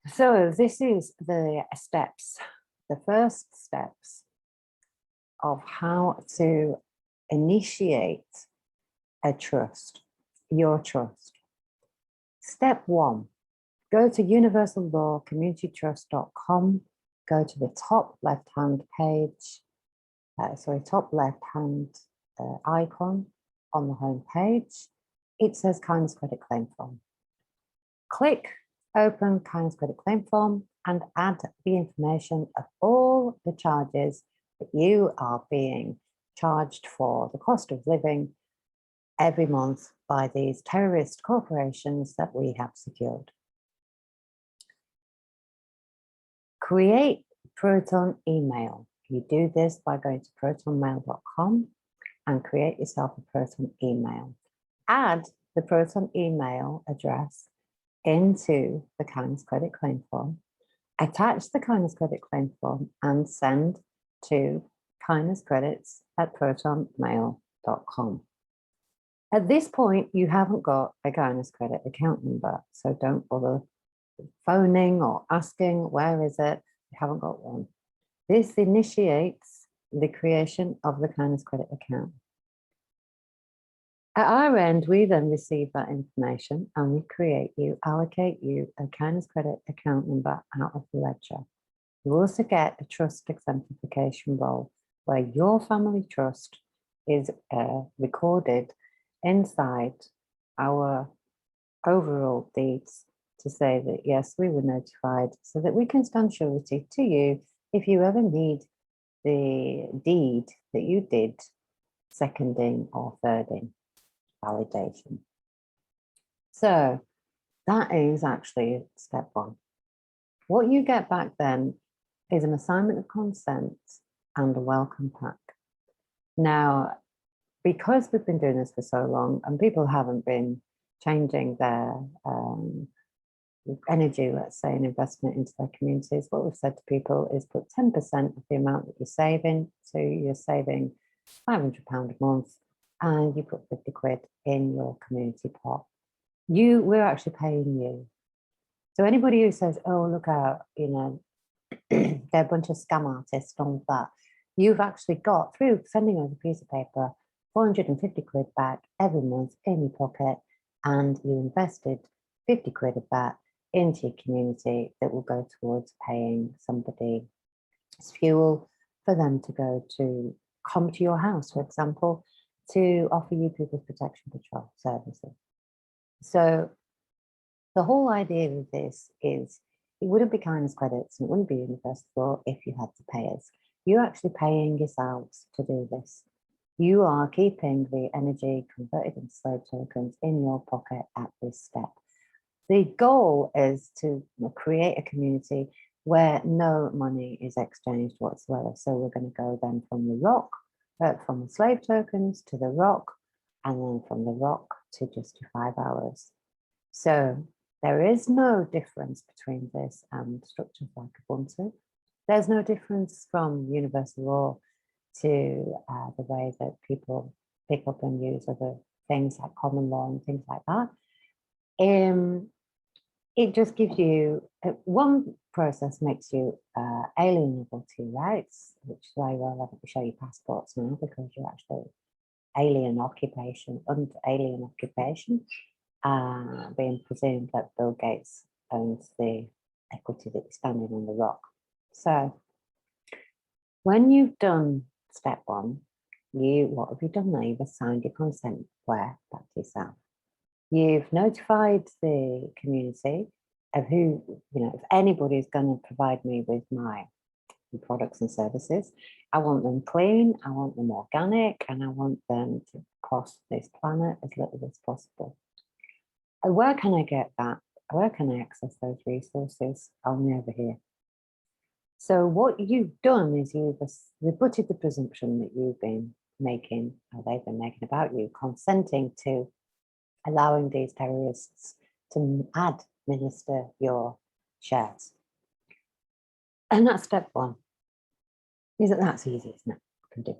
So this is the steps, the first steps of how to initiate a trust, your trust. Step one, go to universallawcommunitytrust.com, go to the top left-hand page, top left-hand icon on the home page. It says Kindness Credit Claim Form. Click Open Kindness Credit Claim Form and add the information of all the charges that you are being charged for the cost of living every month by these terrorist corporations that we have secured. Create Proton email. You do this by going to protonmail.com and create yourself a Proton email. Add the Proton email address into the Kindness Credit Claim Form. Attach the Kindness Credit Claim Form and send to kindnesscredits@protonmail.com. At this point, you haven't got a Kindness Credit account number, so don't bother phoning or asking, where is it? You haven't got one. This initiates the creation of the Kindness Credit account. At our end, we then receive that information and we allocate you a Kindness Credit account number out of the ledger. You also get a trust exemplification roll where your family trust is recorded inside our overall deeds to say that, yes, we were notified, so that we can stand surety to you if you ever need the deed that you did seconding or thirding validation. So that is actually step one. What you get back then is an assignment of consent and a welcome pack. Now, because we've been doing this for so long and people haven't been changing their energy, let's say, and investment into their communities, what we've said to people is put 10% of the amount that you're saving. So you're saving £500 a month and you put 50 quid in your community pot. We're actually paying you. So anybody who says, oh, look out, you know, they're a bunch of scam artists on that, you've actually got, through sending over a piece of paper, 450 quid back every month in your pocket, and you invested 50 quid of that into your community that will go towards paying somebody's fuel for them to come to your house, for example, to offer you People's Protection Patrol services. So the whole idea of this is it wouldn't be Kindness Credits, and it wouldn't be Universal Law if you had to pay us. You're actually paying yourselves to do this. You are keeping the energy converted into slave tokens in your pocket at this step. The goal is to create a community where no money is exchanged whatsoever. So we're going to go then from the slave tokens to the rock, and then from the rock to just 5 hours. So there is no difference between this and structures like Ubuntu. There's no difference from Universal Law to the way that people pick up and use other things like common law and things like that. It just gives you, one process makes you alienable to your rights, which is why you're allowed to show your passports now, because you're actually under alien occupation, being presumed that Bill Gates owns the equity that you're standing on the rock. So when you've done step one, what have you done now? You've assigned your consent back to yourself. You've notified the community of who, if anybody's going to provide me with my products and services, I want them clean, I want them organic, and I want them to cost this planet as little as possible. And where can I get that? Where can I access those resources? Only over here. So what you've done is you've rebutted the presumption that you've been making, or they've been making about you, consenting to allowing these terrorists to administer your shares. And that's step one. That's easy, isn't it? You can do.